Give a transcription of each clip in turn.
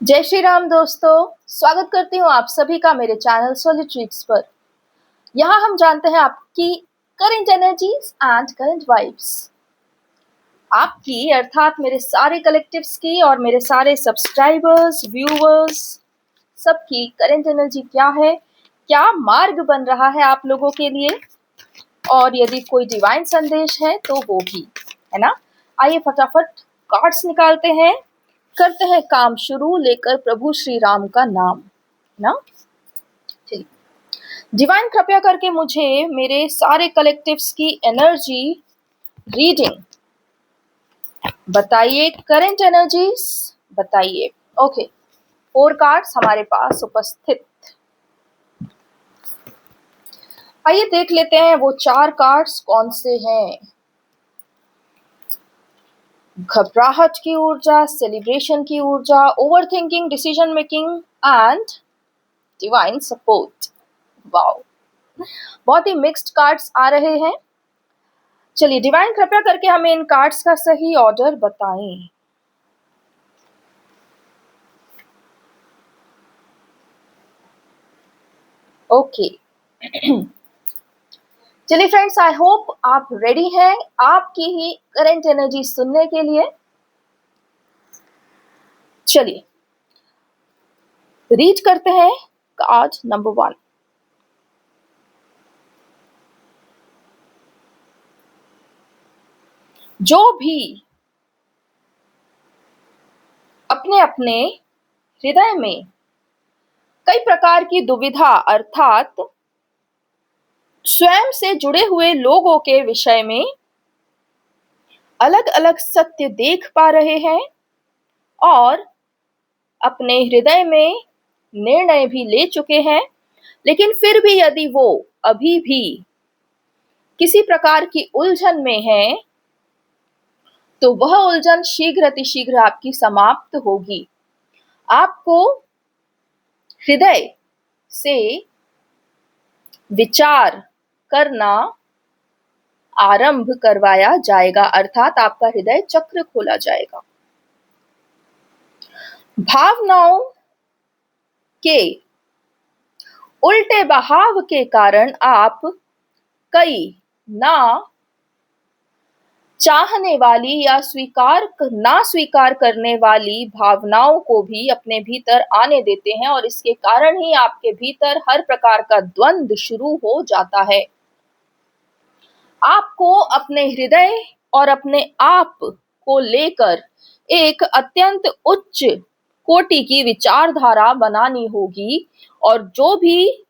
जय श्री राम दोस्तों, स्वागत करती हूँ आप सभी का मेरे चैनल सॉलिड ट्रीट्स पर। यहाँ हम जानते हैं आपकी current energies and current vibes. आपकी अर्थात मेरे सारे कलेक्टिव्स की और मेरे सारे सब्सक्राइबर्स, व्यूवर्स सबकी करंट एनर्जी क्या है, क्या मार्ग बन रहा है आप लोगों के लिए, और यदि कोई डिवाइन संदेश है तो वो भी है ना। आइए फटाफट कार्ड्स निकालते हैं, करते हैं काम शुरू लेकर प्रभु श्री राम का नाम ना। चलिए, डिवाइन कृपया करके मुझे मेरे सारे कलेक्टिव्स की एनर्जी रीडिंग बताइए, करंट एनर्जीज बताइए। ओके, 4 कार्ड्स हमारे पास उपस्थित। आइए देख लेते हैं वो 4 कार्ड्स कौन से हैं। घबराहट की ऊर्जा, सेलिब्रेशन की ऊर्जा, over thinking, decision making and divine support. Wow, बहुत ही मिक्स्ड कार्ड्स आ रहे हैं। चलिए, डिवाइन कृपया करके हमें इन कार्ड्स का सही ऑर्डर बताएं। ओके चलिए फ्रेंड्स, आई होप आप रेडी हैं आपकी ही करंट एनर्जी सुनने के लिए। चलिए रीड करते हैं कार्ड नंबर 1। जो भी अपने अपने हृदय में कई प्रकार की दुविधा अर्थात स्वयं से जुड़े हुए लोगों के विषय में अलग अलग सत्य देख पा रहे हैं और अपने हृदय में निर्णय भी ले चुके हैं, लेकिन फिर भी यदि वो अभी भी किसी प्रकार की उलझन में है तो वह उलझन शीघ्र अतिशीघ्र आपकी समाप्त होगी। आपको हृदय से विचार करना आरंभ करवाया जाएगा, अर्थात आपका हृदय चक्र खोला जाएगा। भावनाओं के उल्टे बहाव के कारण आप कई ना चाहने वाली या ना स्वीकार करने वाली भावनाओं को भी अपने भीतर आने देते हैं और इसके कारण ही आपके भीतर हर प्रकार का द्वंद्व शुरू हो जाता है। आपको अपने हृदय और अपने आप को लेकर एक अत्यंत उच्च कोटि की विचारधारा बनानी होगी और जो भी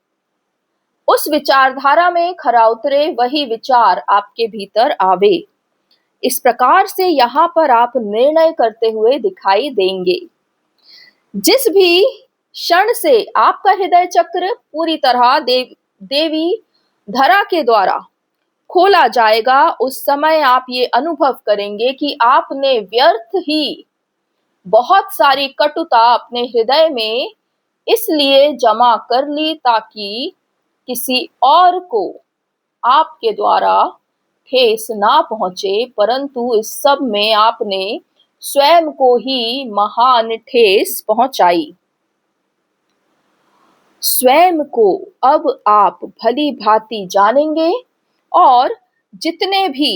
उस विचारधारा में खरा उतरे वही विचार आपके भीतर आवे। इस प्रकार से यहाँ पर आप निर्णय करते हुए दिखाई देंगे। जिस भी क्षण से आपका हृदय चक्र पूरी तरह देवी धरा के द्वारा खोला जाएगा, उस समय आप ये अनुभव करेंगे कि आपने व्यर्थ ही बहुत सारी कटुता अपने हृदय में इसलिए जमा कर ली ताकि किसी और को आपके द्वारा ठेस ना पहुंचे, परंतु इस सब में आपने स्वयं को ही महान ठेस पहुंचाई। स्वयं को अब आप भली भांति जानेंगे और जितने भी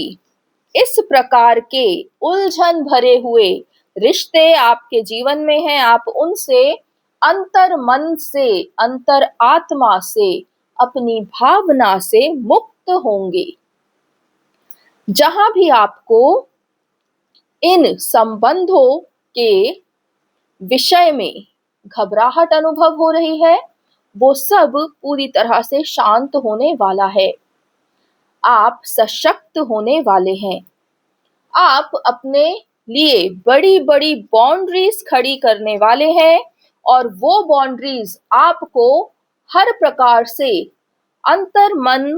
इस प्रकार के उलझन भरे हुए रिश्ते आपके जीवन में हैं, आप उनसे अंतर मन से, अंतर आत्मा से, अपनी भावना से मुक्त होंगे। जहां भी आपको इन संबंधों के विषय में घबराहट अनुभव हो रही है, वो सब पूरी तरह से शांत होने वाला है। आप सशक्त होने वाले हैं। आप अपने लिए बड़ी बड़ी बाउंड्रीज खड़ी करने वाले हैं और वो बाउंड्रीज आपको हर प्रकार से अंतर मन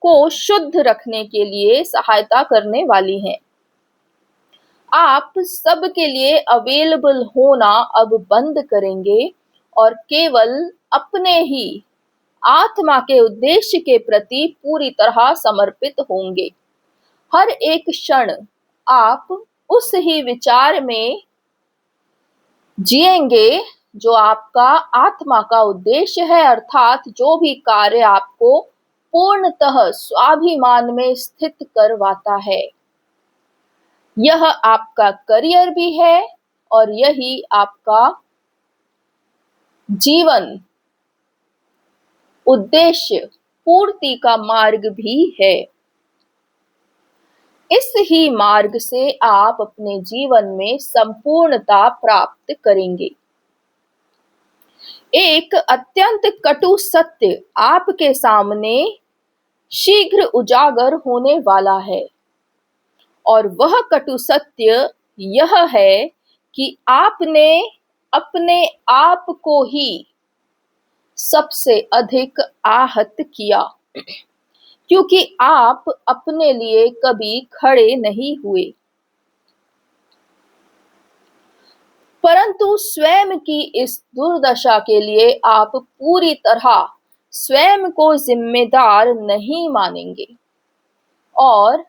को शुद्ध रखने के लिए सहायता करने वाली हैं। आप सबके लिए अवेलेबल होना अब बंद करेंगे और केवल अपने ही आत्मा के उद्देश्य के प्रति पूरी तरह समर्पित होंगे। हर एक क्षण आप उस ही विचार में जिएंगे जो आपका आत्मा का उद्देश्य है, अर्थात जो भी कार्य आपको पूर्णतः स्वाभिमान में स्थित करवाता है, यह आपका करियर भी है और यही आपका जीवन उद्देश्य पूर्ति का मार्ग भी है। इस ही मार्ग से आप अपने जीवन में संपूर्णता प्राप्त करेंगे। एक अत्यंत कटु सत्य आपके सामने शीघ्र उजागर होने वाला है और वह कटु सत्य यह है कि आपने अपने आप को ही सबसे अधिक आहत किया, क्योंकि आप अपने लिए कभी खड़े नहीं हुए, परंतु स्वयं की इस दुर्दशा के लिए आप पूरी तरह स्वयं को जिम्मेदार नहीं मानेंगे और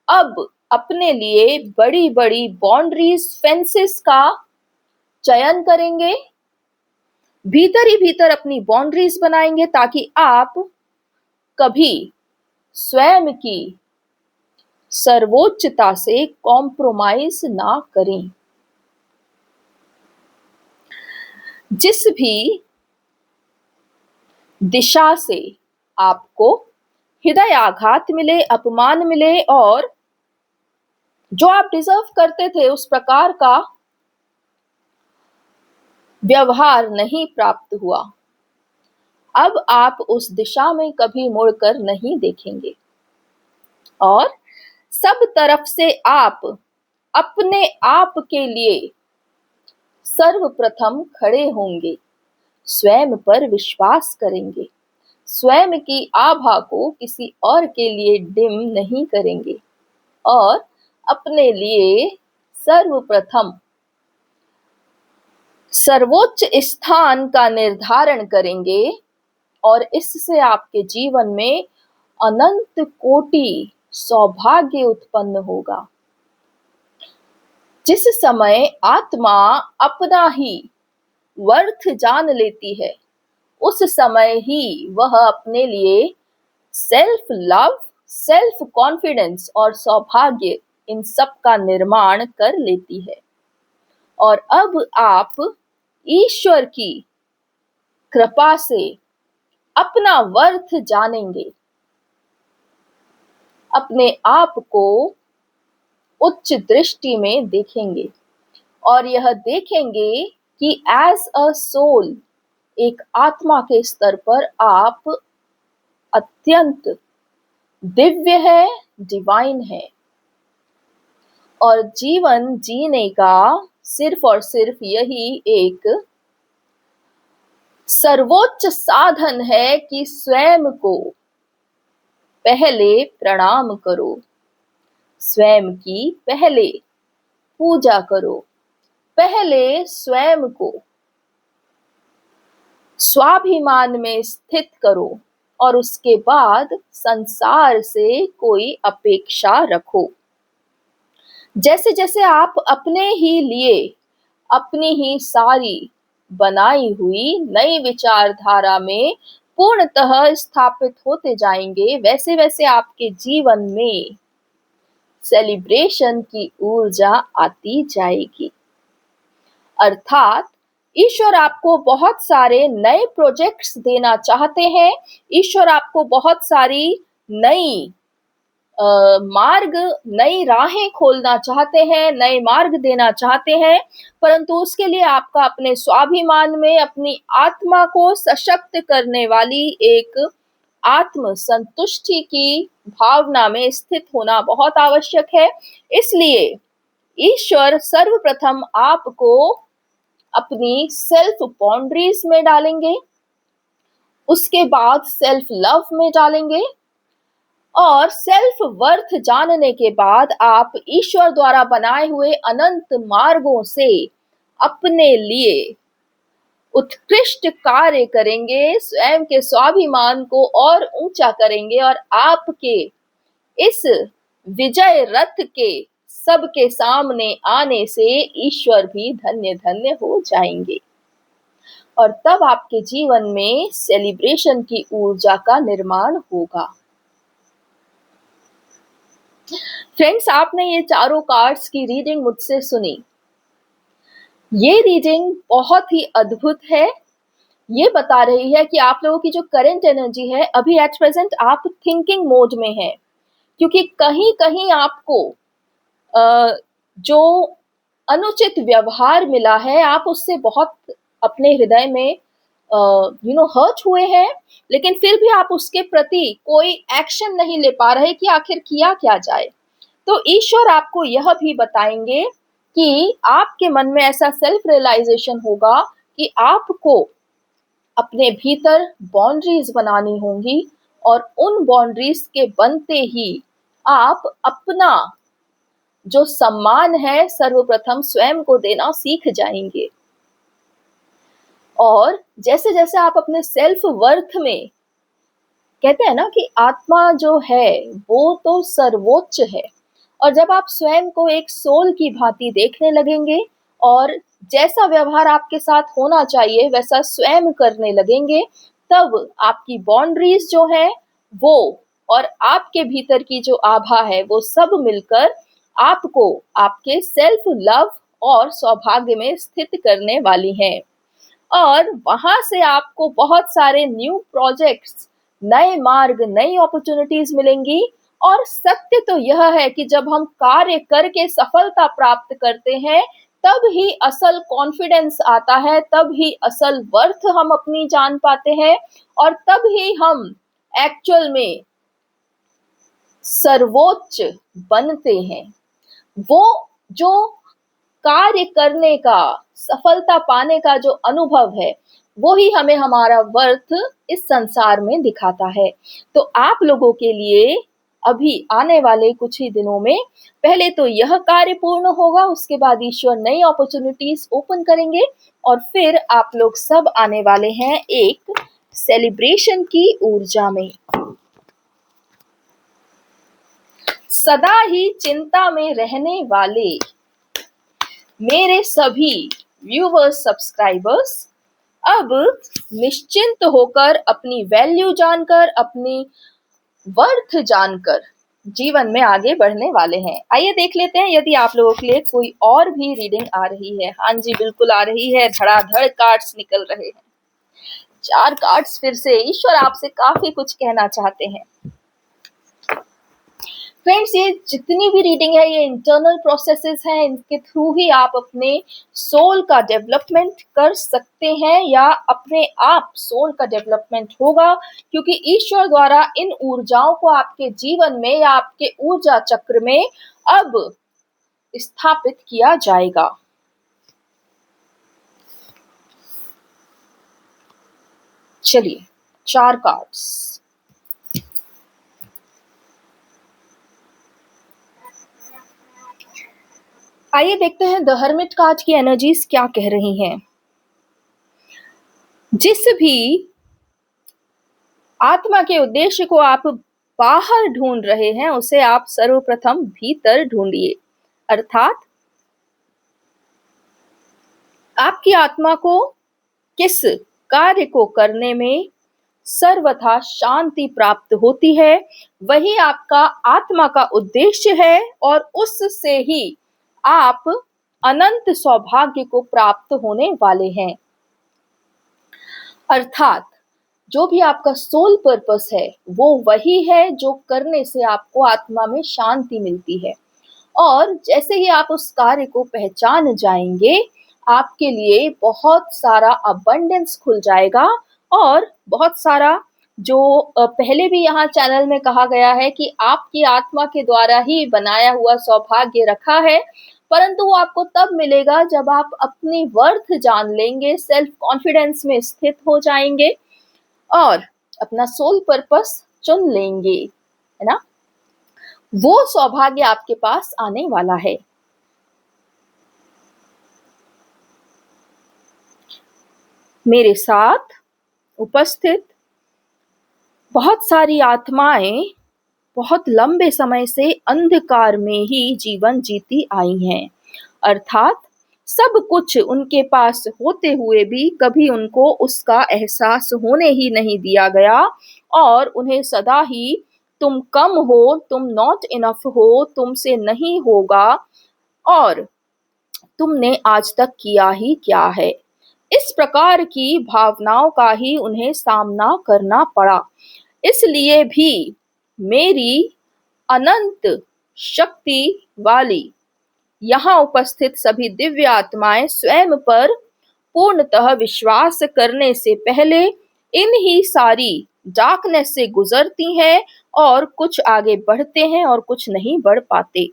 अब अपने लिए बड़ी बड़ी बाउंड्रीज, फेंसेस का चयन करेंगे, भीतर ही भीतर अपनी बाउंड्रीज बनाएंगे ताकि आप कभी स्वयं की सर्वोच्चता से कॉम्प्रोमाइज ना करें। जिस भी दिशा से आपको हृदय आघात मिले, अपमान मिले और जो आप डिजर्व करते थे उस प्रकार का व्यवहार नहीं प्राप्त हुआ, अब आप उस दिशा में कभी मुड़कर नहीं देखेंगे और सब तरफ से आप अपने आप के लिए सर्वप्रथम खड़े होंगे, स्वयं पर विश्वास करेंगे, स्वयं की आभा को किसी और के लिए डिम नहीं करेंगे और अपने लिए सर्वप्रथम सर्वोच्च स्थान का निर्धारण करेंगे और इससे आपके जीवन में अनंत कोटि सौभाग्य उत्पन्न होगा। जिस समय आत्मा अपना ही वर्थ जान लेती है, उस समय ही वह अपने लिए सेल्फ लव, सेल्फ कॉन्फिडेंस और सौभाग्य, इन सब का निर्माण कर लेती है। और अब आप ईश्वर की कृपा से अपना वर्थ जानेंगे, अपने आप को उच्च दृष्टि में देखेंगे और यह देखेंगे कि एज अ सोल, एक आत्मा के स्तर पर आप अत्यंत दिव्य है, डिवाइन है और जीवन जीने का सिर्फ और सिर्फ यही एक सर्वोच्च साधन है कि स्वयं को पहले प्रणाम करो, स्वयं की पहले पूजा करो, पहले स्वयं को स्वाभिमान में स्थित करो और उसके बाद संसार से कोई अपेक्षा रखो। जैसे जैसे आप अपने ही लिए अपनी ही सारी बनाई हुई नई विचारधारा में पूर्णतः स्थापित होते जाएंगे, वैसे वैसे आपके जीवन में सेलिब्रेशन की ऊर्जा आती जाएगी। अर्थात ईश्वर आपको बहुत सारे नए प्रोजेक्ट्स देना चाहते हैं, ईश्वर आपको बहुत सारी नई मार्ग, नई राहें खोलना चाहते हैं, नए मार्ग देना चाहते हैं, परंतु उसके लिए आपका अपने स्वाभिमान में अपनी आत्मा को सशक्त करने वाली एक आत्म संतुष्टि की भावना में स्थित होना बहुत आवश्यक है। इसलिए ईश्वर सर्वप्रथम आपको अपनी सेल्फ बाउंड्रीज में डालेंगे, उसके बाद सेल्फ लव में डालेंगे और सेल्फ वर्थ जानने के बाद आप ईश्वर द्वारा बनाए हुए अनंत मार्गों से अपने लिए उत्कृष्ट कार्य करेंगे, स्वयं के स्वाभिमान को और ऊंचा करेंगे और आपके इस विजय रथ के सबके सामने आने से ईश्वर भी धन्य धन्य हो जाएंगे। और तब आपके जीवन में सेलिब्रेशन की ऊर्जा का निर्माण होगा। फ्रेंड्स, आपने ये चारों कार्ड्स की रीडिंग मुझसे सुनी। ये रीडिंग बहुत ही अद्भुत है। ये बता रही है कि आप लोगों की जो करंट एनर्जी है, अभी एट प्रेजेंट आप थिंकिंग मोड में है, क्योंकि कहीं कहीं आपको जो अनुचित व्यवहार मिला है, आप उससे बहुत अपने हृदय में हर्ट हुए हैं, लेकिन फिर भी आप उसके प्रति कोई एक्शन नहीं ले पा रहे कि आखिर किया क्या जाए। तो ईश्वर आपको यह भी बताएंगे कि आपके मन में ऐसा सेल्फ रियलाइजेशन होगा कि आपको अपने भीतर बाउंड्रीज बनानी होंगी, और उन बाउंड्रीज के बनते ही आप अपना जो सम्मान है सर्वप्रथम स्वयं को देना सीख जाएंगे। और जैसे जैसे आप अपने सेल्फ वर्थ में, कहते हैं ना कि आत्मा जो है वो तो सर्वोच्च है, और जब आप स्वयं को एक सोल की भांति देखने लगेंगे और जैसा व्यवहार आपके साथ होना चाहिए वैसा स्वयं करने लगेंगे, तब आपकी बाउंड्रीज जो है वो और आपके भीतर की जो आभा है वो सब मिलकर आपको आपके सेल्फ लव और सौभाग्य में स्थित करने वाली हैं। और वहां से आपको बहुत सारे न्यू प्रोजेक्ट्स, नए मार्ग, नई अपॉर्चुनिटीज मिलेंगी। और सत्य तो यह है कि जब हम कार्य करके सफलता प्राप्त करते हैं, तब ही असल कॉन्फिडेंस आता है, तब ही असल वर्थ हम अपनी जान पाते हैं, और तब ही हम एक्चुअल में सर्वोच्च बनते हैं। वो जो कार्य करने का, सफलता पाने का जो अनुभव है, वो ही हमें हमारा वर्थ इस संसार में दिखाता है। तो आप लोगों के लिए अभी आने वाले कुछ ही दिनों में पहले तो यह कार्य पूर्ण होगा, उसके बाद ईश्वर नई अपॉर्चुनिटीज ओपन करेंगे, और फिर आप लोग सब आने वाले हैं एक सेलिब्रेशन की ऊर्जा में। सदा ही चिंता में रहने वाले मेरे सभी व्यूवर्स, सब्सक्राइबर्स अब निश्चिंत होकर, अपनी वैल्यू जानकर, अपनी वर्थ जानकर जीवन में आगे बढ़ने वाले हैं। आइए देख लेते हैं यदि आप लोगों के लिए कोई और भी रीडिंग आ रही है। हाँ जी, बिल्कुल आ रही है। धड़ाधड़ कार्ड्स निकल रहे हैं। 4 कार्ड्स फिर से। ईश्वर आपसे काफी कुछ कहना चाहते हैं। फ्रेंड्स, ये जितनी भी रीडिंग है ये इंटरनल प्रोसेसेस हैं, इनके थ्रू ही आप अपने सोल का डेवलपमेंट कर सकते हैं, या अपने आप सोल का डेवलपमेंट होगा, क्योंकि ईश्वर द्वारा इन ऊर्जाओं को आपके जीवन में या आपके ऊर्जा चक्र में अब स्थापित किया जाएगा। चलिए, 4 कार्ड्स। आइए देखते हैं द हर्मिट कार्ड की एनर्जीज क्या कह रही हैं। जिस भी आत्मा के उद्देश्य को आप बाहर ढूंढ रहे हैं, उसे आप सर्वप्रथम भीतर ढूंढिए। अर्थात आपकी आत्मा को किस कार्य को करने में सर्वथा शांति प्राप्त होती है, वही आपका आत्मा का उद्देश्य है, और उससे ही आप अनंत सौभाग्य को प्राप्त होने वाले हैं। अर्थात जो भी आपका सोल पर्पस है वो वही है जो करने से आपको आत्मा में शांति मिलती है। और जैसे ही आप उस कार्य को पहचान जाएंगे, आपके लिए बहुत सारा अबंडेंस खुल जाएगा, और बहुत सारा जो पहले भी यहाँ चैनल में कहा गया है कि आपकी आत्मा के द्वारा ही बनाया हुआ सौभाग्य रखा है, परंतु वो आपको तब मिलेगा जब आप अपनी वर्थ जान लेंगे, सेल्फ कॉन्फिडेंस में स्थित हो जाएंगे और अपना सोल पर्पस चुन लेंगे, है ना। वो सौभाग्य आपके पास आने वाला है। मेरे साथ उपस्थित बहुत सारी आत्माएं बहुत लंबे समय से अंधकार में ही जीवन जीती आई हैं। अर्थात सब कुछ उनके पास होते हुए भी कभी उनको उसका एहसास होने ही नहीं दिया गया और उन्हें सदा ही तुम कम हो, तुम नॉट इनफ हो, तुमसे नहीं होगा और तुमने आज तक किया ही क्या है, इस प्रकार की भावनाओं का ही उन्हें सामना करना पड़ा। इसलिए भी मेरी अनंत शक्ति वाली यहाँ उपस्थित सभी दिव्य आत्माएं स्वयं पर पूर्णतः विश्वास करने से पहले इन ही सारी डार्कनेस से गुजरती हैं और कुछ आगे बढ़ते हैं और कुछ नहीं बढ़ पाते।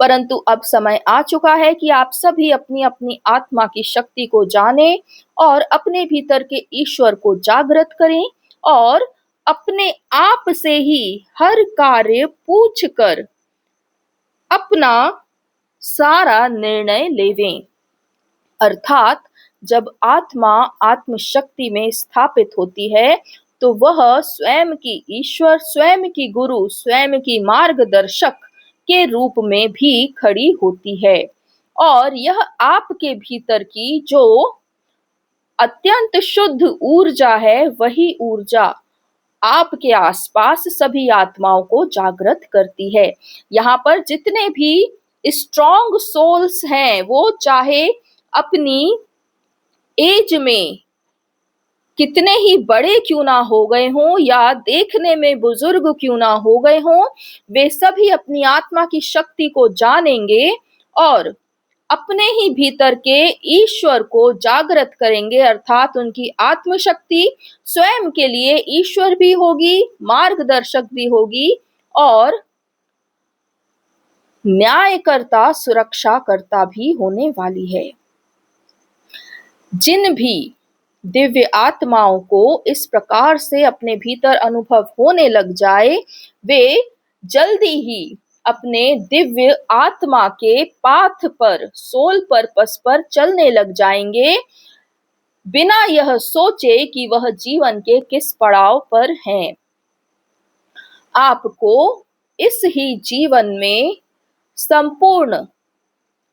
परंतु अब समय आ चुका है कि आप सभी अपनी अपनी आत्मा की शक्ति को जानें और अपने भीतर के ईश्वर को जागृत करें और अपने आप से ही हर कार्य पूछ कर अपना सारा निर्णय लेवें। अर्थात जब आत्मा आत्मशक्ति में स्थापित होती है तो वह स्वयं की ईश्वर, स्वयं की गुरु, स्वयं की मार्गदर्शक के रूप में भी खड़ी होती है और यह आपके भीतर की जो अत्यंत शुद्ध ऊर्जा है वही ऊर्जा आपके आसपास सभी आत्माओं को जागृत करती है। यहाँ पर जितने भी स्ट्रॉन्ग सोल्स हैं वो चाहे अपनी एज में कितने ही बड़े क्यों ना हो गए हों या देखने में बुजुर्ग क्यों ना हो गए हों, वे सभी अपनी आत्मा की शक्ति को जानेंगे और अपने ही भीतर के ईश्वर को जागृत करेंगे। अर्थात उनकी आत्मशक्ति स्वयं के लिए ईश्वर भी होगी, मार्गदर्शक भी होगी और न्यायकर्ता, सुरक्षाकर्ता भी होने वाली है। जिन भी दिव्य आत्माओं को इस प्रकार से अपने भीतर अनुभव होने लग जाए, वे जल्दी ही अपने दिव्य आत्मा के पाथ पर, सोल पर्पस पर चलने लग जाएंगे, बिना यह सोचे कि वह जीवन के किस पड़ाव पर हैं। आपको इस ही जीवन में संपूर्ण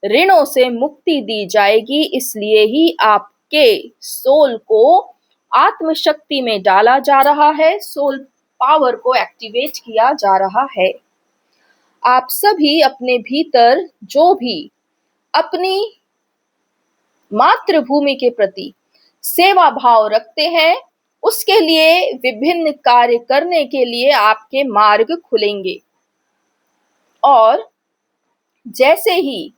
ऋणों से मुक्ति दी जाएगी, इसलिए ही आपके सोल को आत्मशक्ति में डाला जा रहा है, सोल पावर को एक्टिवेट किया जा रहा है। आप सभी अपने भीतर जो भी अपनी मातृभूमि के प्रति सेवा भाव रखते हैं, उसके लिए विभिन्न कार्य करने के लिए आपके मार्ग खुलेंगे और जैसे ही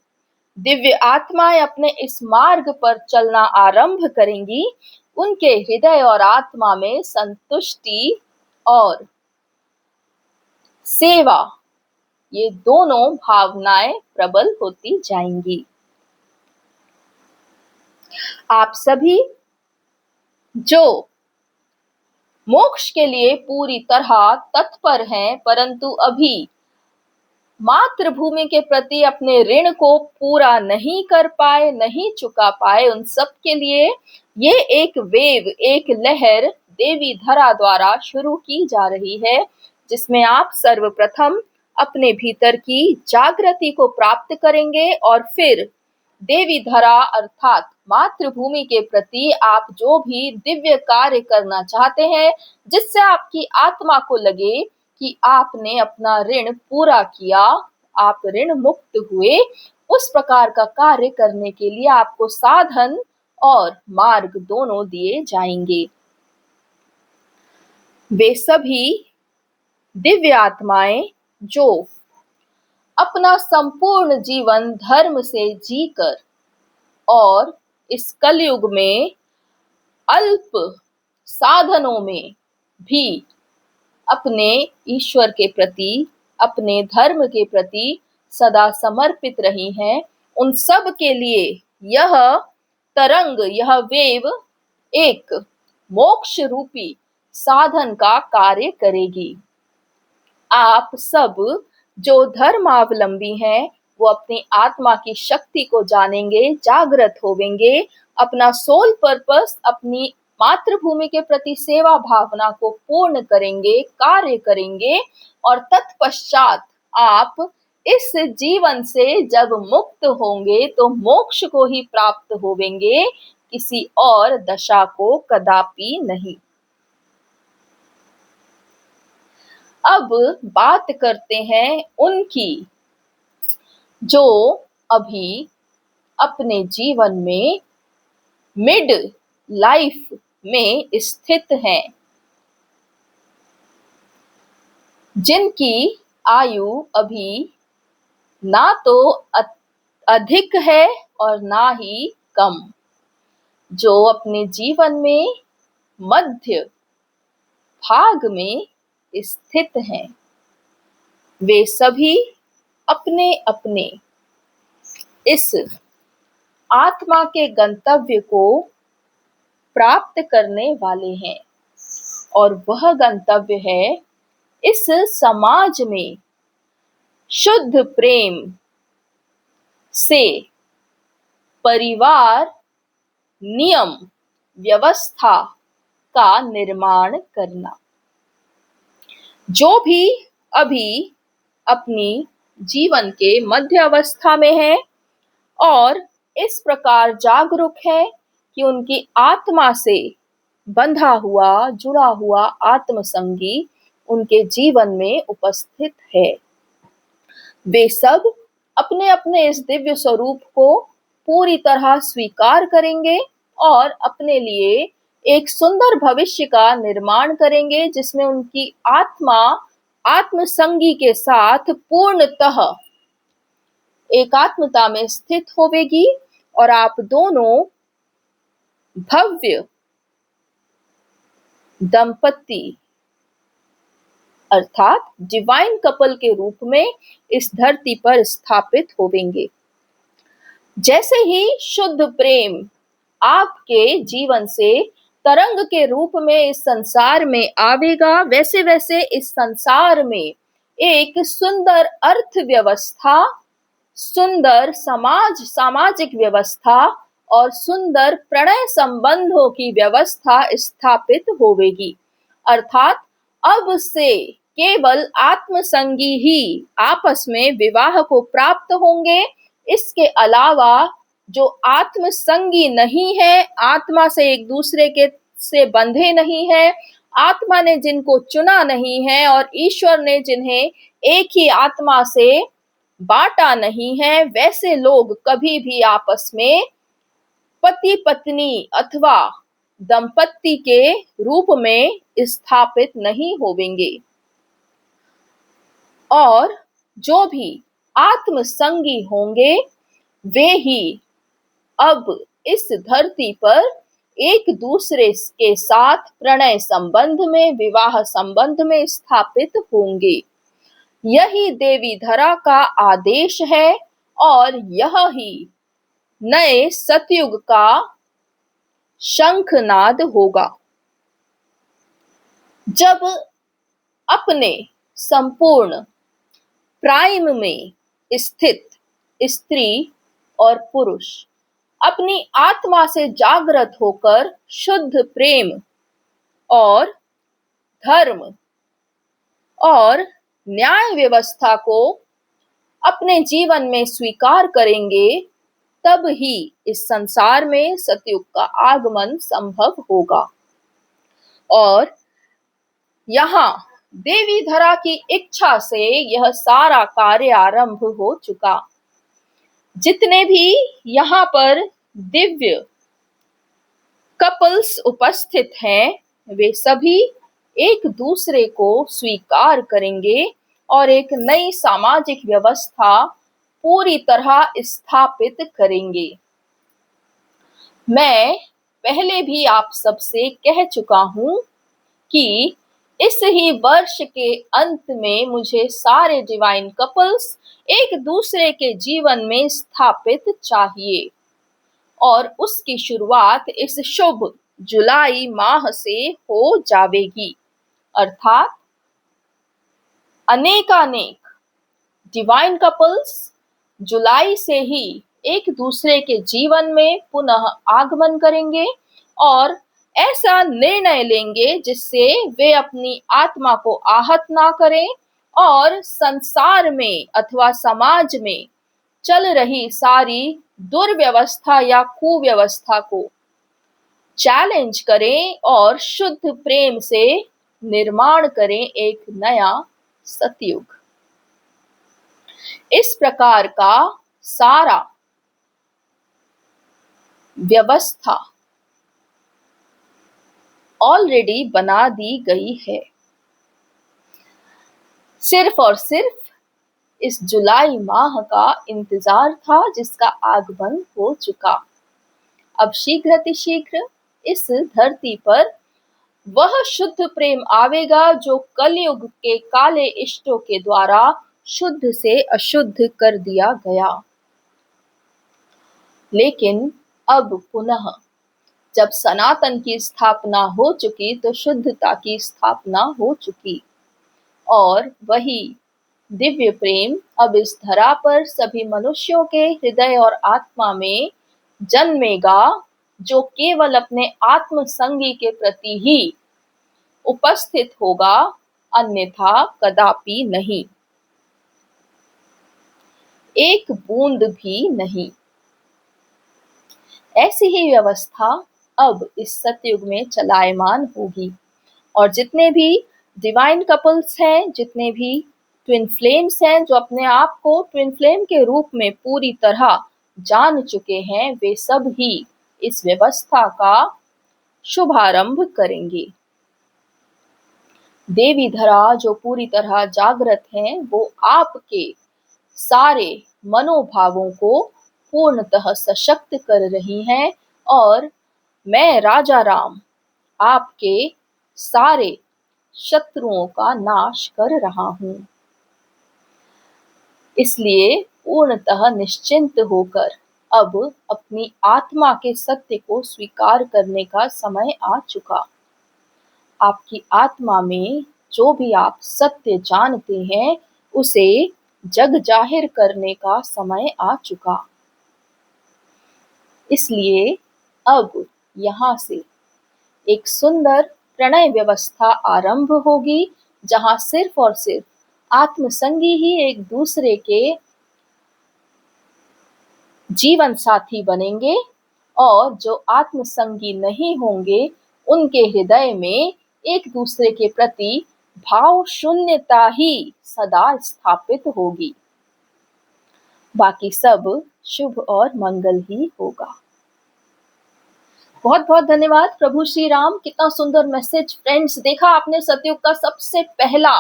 दिव्य आत्माएं अपने इस मार्ग पर चलना आरंभ करेंगी, उनके हृदय और आत्मा में संतुष्टि और सेवा, ये दोनों भावनाएं प्रबल होती जाएंगी। आप सभी जो मोक्ष के लिए पूरी तरह तत्पर हैं परंतु अभी मातृभूमि के प्रति अपने ऋण को पूरा नहीं कर पाए, नहीं चुका पाए, उन सब के लिए ये एक वेव, एक लहर देवी धरा द्वारा शुरू की जा रही है, जिसमें आप सर्वप्रथम अपने भीतर की जागृति को प्राप्त करेंगे और फिर देवी धरा अर्थात मातृभूमि के प्रति आप जो भी दिव्य कार्य करना चाहते हैं, जिससे आपकी आत्मा को लगे कि आपने अपना ऋण पूरा किया, आप ऋण मुक्त हुए, उस प्रकार का कार्य करने के लिए आपको साधन और मार्ग दोनों दिए जाएंगे। वे सभी दिव्य आत्माएं जो अपना संपूर्ण जीवन धर्म से जीकर और इस कलयुग में अल्प साधनों में भी अपने ईश्वर के प्रति, अपने धर्म के प्रति सदा समर्पित रही हैं, उन सब के लिए यह तरंग, यह वेव एक मोक्ष रूपी साधन का कार्य करेगी। आप सब जो धर्मावलंबी हैं वो अपनी आत्मा की शक्ति को जानेंगे, जागृत होवेंगे, अपना सोल पर्पस, अपनी मातृभूमि के प्रति सेवा भावना को पूर्ण करेंगे, कार्य करेंगे और तत्पश्चात आप इस जीवन से जब मुक्त होंगे तो मोक्ष को ही प्राप्त होवेंगे, किसी और दशा को कदापि नहीं। अब बात करते हैं उनकी जो अभी अपने जीवन में मिड लाइफ में स्थित हैं, जिनकी आयु अभी ना तो अधिक है और ना ही कम, जो अपने जीवन में मध्य भाग में स्थित हैं, वे सभी अपने अपने इस आत्मा के गंतव्य को प्राप्त करने वाले हैं, और वह गंतव्य है इस समाज में शुद्ध प्रेम से परिवार नियम व्यवस्था का निर्माण करना। जो भी अभी अपनी जीवन के मध्य अवस्था में है और इस प्रकार जागरूक है कि उनकी आत्मा से बंधा हुआ जुड़ा हुआ आत्मसंगी उनके जीवन में उपस्थित है, वे सब अपने अपने इस दिव्य स्वरूप को पूरी तरह स्वीकार करेंगे और अपने लिए एक सुंदर भविष्य का निर्माण करेंगे, जिसमें उनकी आत्मा आत्मसंगी के साथ पूर्णतः एकात्मता में स्थित होवेगी और आप दोनों भव्य दंपति अर्थात डिवाइन कपल के रूप में इस धरती पर स्थापित होवेंगे। जैसे ही शुद्ध प्रेम आपके जीवन से तरंग के रूप में इस संसार में आवेगा, वैसे वैसे इस संसार में एक सुंदर अर्थव्यवस्था, सुंदर सामाजिक व्यवस्था और सुंदर प्रणय संबंधों की व्यवस्था स्थापित होवेगी। अर्थात अब से केवल आत्मसंगी ही आपस में विवाह को प्राप्त होंगे। इसके अलावा जो आत्मसंगी नहीं है, आत्मा से एक दूसरे के से बंधे नहीं है, आत्मा ने जिनको चुना नहीं है और ईश्वर ने जिन्हें एक ही आत्मा से बांटा नहीं है, वैसे लोग कभी भी आपस में पति पत्नी अथवा दंपति के रूप में स्थापित नहीं होवेंगे। और जो भी आत्मसंगी होंगे वे ही अब इस धरती पर एक दूसरे के साथ प्रणय संबंध में, विवाह संबंध में स्थापित होंगे। यही देवी धरा का आदेश है और यह ही नए सतयुग का शंखनाद होगा। जब अपने संपूर्ण प्राइम में स्थित स्त्री और पुरुष अपनी आत्मा से जागृत होकर शुद्ध प्रेम और धर्म और न्याय व्यवस्था को अपने जीवन में स्वीकार करेंगे, तब ही इस संसार में सतयुग का आगमन संभव होगा। और यहाँ देवी धरा की इच्छा से यह सारा कार्य आरंभ हो चुका। जितने भी यहाँ पर दिव्य कपल्स उपस्थित हैं, वे सभी एक दूसरे को स्वीकार करेंगे और एक नई सामाजिक व्यवस्था पूरी तरह स्थापित करेंगे। मैं पहले भी आप सबसे कह चुका हूं कि इस ही वर्ष के अंत में मुझे सारे डिवाइन कपल्स एक दूसरे के जीवन में स्थापित चाहिए, और उसकी शुरुआत इस शुभ जुलाई माह से हो जावेगी। अर्थात अनेकानेक डिवाइन कपल्स जुलाई से ही एक दूसरे के जीवन में पुनः आगमन करेंगे और ऐसा निर्णय लेंगे जिससे वे अपनी आत्मा को आहत ना करें और संसार में अथवा समाज में चल रही सारी दुर्व्यवस्था या कुव्यवस्था को चैलेंज करें और शुद्ध प्रेम से निर्माण करें एक नया सतयुग। इस प्रकार का सारा व्यवस्था ऑलरेडी बना दी गई है। सिर्फ और सिर्फ इस जुलाई माह का इंतजार था, जिसका आगमन हो चुका। अब शीघ्र इस धरती पर वह शुद्ध प्रेम आवेगा जो कलयुग के काले इष्टों के द्वारा शुद्ध से अशुद्ध कर दिया गया। लेकिन अब पुनः जब सनातन की स्थापना हो चुकी तो शुद्धता की स्थापना हो चुकी, और वही दिव्य प्रेम अब इस धरा पर सभी मनुष्यों के हृदय और आत्मा में जन्मेगा, जो केवल अपने आत्मसंगी के प्रति ही उपस्थित होगा, अन्यथा कदापि नहीं, एक बूंद भी नहीं। ऐसी ही व्यवस्था अब इस सतयुग में चलायमान होगी, और जितने भी डिवाइन कपल्स हैं, जितने भी ट्विन फ्लेम्स हैं, जो अपने आप को ट्विन फ्लेम के रूप में पूरी तरह जान चुके हैं, वे सब ही इस व्यवस्था का शुभारंभ करेंगे। देवी धरा जो पूरी तरह जागृत हैं, वो आपके सारे मनोभावों को पूर्णतः सशक्त कर रही हैं, और मैं राजा राम आपके सारे शत्रुओं का नाश कर रहा हूं। इसलिए पूर्णतः निश्चिंत होकर अब अपनी आत्मा के सत्य को स्वीकार करने का समय आ चुका। आपकी आत्मा में जो भी आप सत्य जानते हैं, उसे जग जाहिर करने का समय आ चुका। इसलिए अब यहाँ से एक सुंदर प्रणय व्यवस्था आरंभ होगी, जहां सिर्फ और सिर्फ आत्मसंगी ही एक दूसरे के जीवन साथी बनेंगे, और जो आत्मसंगी नहीं होंगे उनके हृदय में एक दूसरे के प्रति भाव शून्यता ही सदा स्थापित होगी। बाकी सब शुभ और मंगल ही होगा। बहुत बहुत धन्यवाद प्रभु श्री राम। कितना सुंदर मैसेज फ्रेंड्स। देखा आपने, सतयुग का सबसे पहला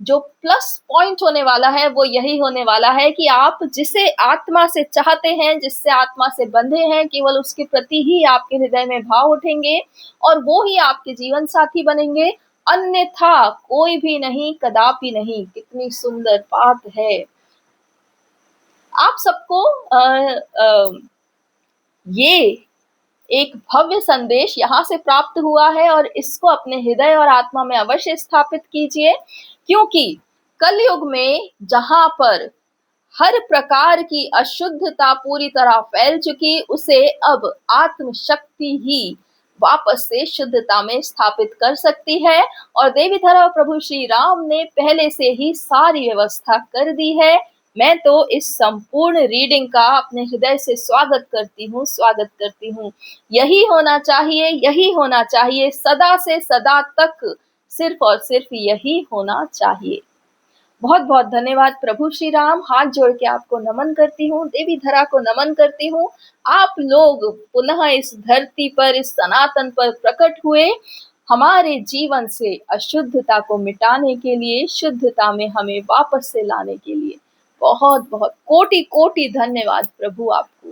जो प्लस पॉइंट होने वाला है वो यही होने वाला है कि आप जिसे आत्मा से चाहते हैं, जिससे आत्मा से बंधे हैं, केवल उसके प्रति ही आपके हृदय में भाव उठेंगे और वो ही आपके जीवन साथी बनेंगे, अन्यथा कोई भी नहीं, कदापि नहीं। कितनी सुंदर बात है। आप सबको ये एक भव्य संदेश यहाँ से प्राप्त हुआ है, और इसको अपने हृदय और आत्मा में अवश्य स्थापित कीजिए, क्योंकि कलयुग में जहां पर हर प्रकार की अशुद्धता पूरी तरह फैल चुकी, उसे अब आत्मशक्ति ही वापस से शुद्धता में स्थापित कर सकती है। और देवी धरा प्रभु श्री राम ने पहले से ही सारी व्यवस्था कर दी है। मैं तो इस संपूर्ण रीडिंग का अपने हृदय से स्वागत करती हूँ। यही होना चाहिए, यही होना चाहिए, सदा से सदा तक सिर्फ और सिर्फ यही होना चाहिए। बहुत बहुत धन्यवाद प्रभु श्री राम। हाथ जोड़ के आपको नमन करती हूँ, देवी धरा को नमन करती हूँ। आप लोग पुनः इस धरती पर, इस सनातन पर प्रकट हुए, हमारे जीवन से अशुद्धता को मिटाने के लिए, शुद्धता में हमें वापस से लाने के लिए बहुत बहुत कोटि कोटि धन्यवाद प्रभु आपको।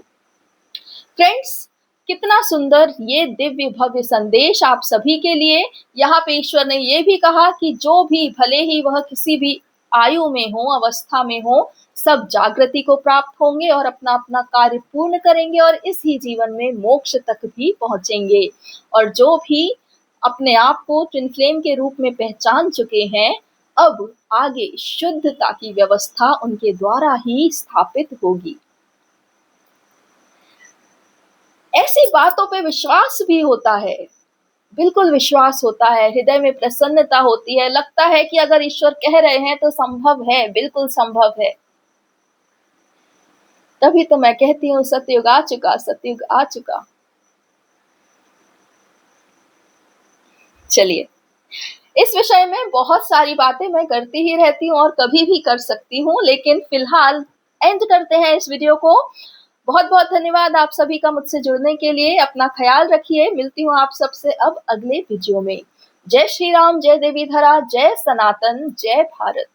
फ्रेंड्स, कितना सुंदर ये दिव्य भव्य संदेश आप सभी के लिए। यहाँ पे ईश्वर ने ये भी कहा कि जो भी, भले ही वह किसी भी आयु में हो, अवस्था में हो, सब जागृति को प्राप्त होंगे और अपना अपना कार्य पूर्ण करेंगे, और इस ही जीवन में मोक्ष तक भी पहुंचेंगे। और जो भी अपने आप को ट्विन फ्लेम के रूप में पहचान चुके हैं, अब आगे शुद्धता की व्यवस्था उनके द्वारा ही स्थापित होगी। ऐसी बातों पे विश्वास भी होता है बिल्कुल विश्वास होता है, हृदय में प्रसन्नता होती है, लगता है कि अगर ईश्वर कह रहे हैं तो संभव है, बिल्कुल संभव है। तभी तो मैं कहती हूँ सतयुग आ चुका, सतयुग आ चुका। चलिए, इस विषय में बहुत सारी बातें मैं करती ही रहती हूँ और कभी भी कर सकती हूँ, लेकिन फिलहाल एंड करते हैं इस वीडियो को। बहुत बहुत धन्यवाद आप सभी का मुझसे जुड़ने के लिए। अपना ख्याल रखिए। मिलती हूँ आप सबसे अब अगले वीडियो में। जय श्री राम, जय देवी धरा, जय सनातन, जय भारत।